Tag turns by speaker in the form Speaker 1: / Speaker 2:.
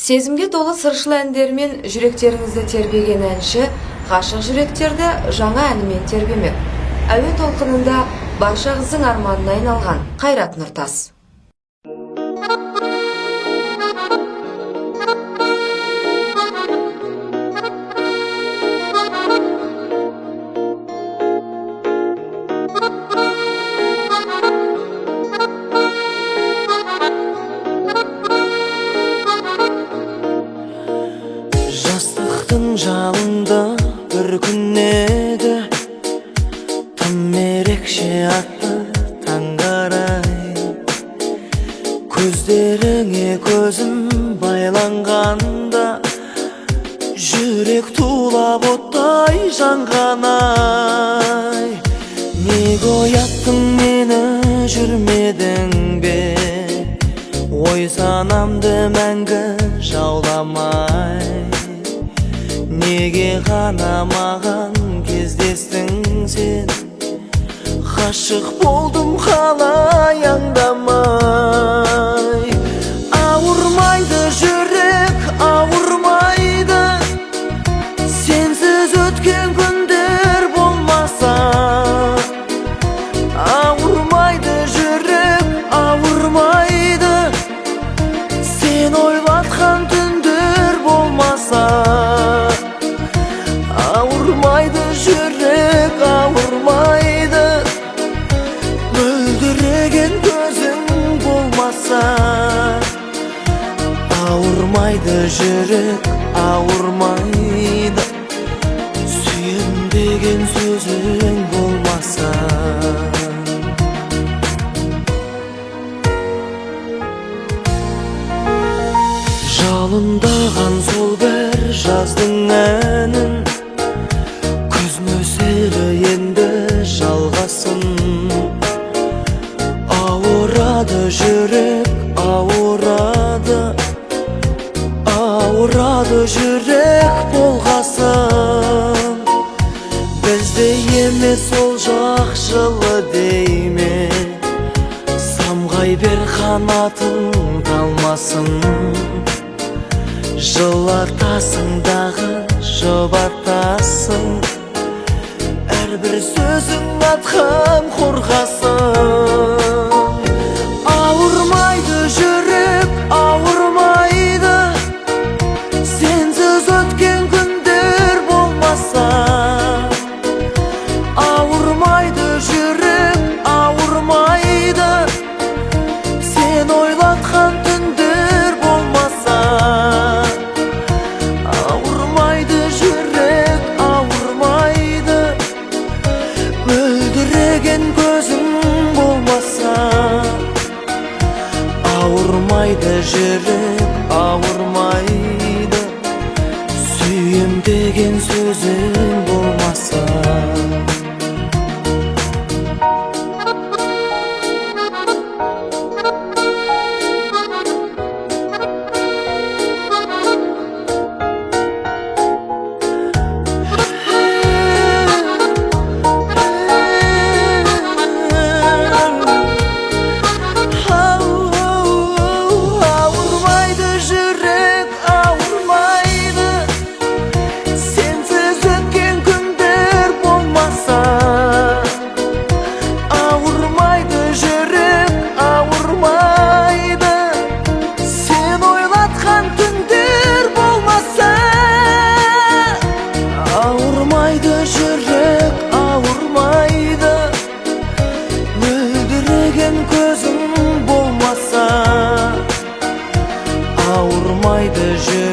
Speaker 1: Сезімге толы сыршыл әндермен жүректеріңізді тербеген әнші ғашық жүректерді жаңа әнімен тербемек. Әуе толқынында барша қыздың арманына айналған Қайрат Нұртас.
Speaker 2: Жастықтың жалында бір күн еді, тым ерекше атты таңғарай. Көздеріңе көзім байланғанда, жүрек тулап оттай жанғанай. Неге ояттың мені, жүрмедің бе? Ой санамды мәңгі жауламай. Неге ғана маған кездестің сен? Ғашық болдым қалай аңдамай. Ауырмайды жүрек, ауырмайды, сенсіз өткен күндер болмаса. Ауырмайды жүрек, ауырмайды, сен ойлатқан түндер болмаса. Ауырмайды жүрек, ауырмайды, мөлдіреген көзің болмаса. Ауырмайды жүрек, ауырмайды, сүйенбеген сөзің болмаса. Жалындаған сол бір жаздың әнін, күз нөсері енді жалғасын. Ауырады жүрек, ауырады, ауырады жүрек болғасын. Бізде емес ол жақ жылы дейме, самғай бер қанатың талмасын. Жылатасың дағы жұбатасың, әрбір сөзің атқан қорғасын. Ауырмайды жүрек, ауырмайды, сенсіз өткен күндер болмаса. Ауырмайды жүрек, ауырмайды, сен ойлатқан түндер болмаса. Ауырмайды жүрек, ауырмайды, мөлдіреген көзің болмаса. Ауырмайды жүрек, ауырмайды, сүйем деген сөзің болмаса. Ауырмайды жүрек, ауырмайды, мөлдіреген көзің болмаса. Ауырмайды жүрек.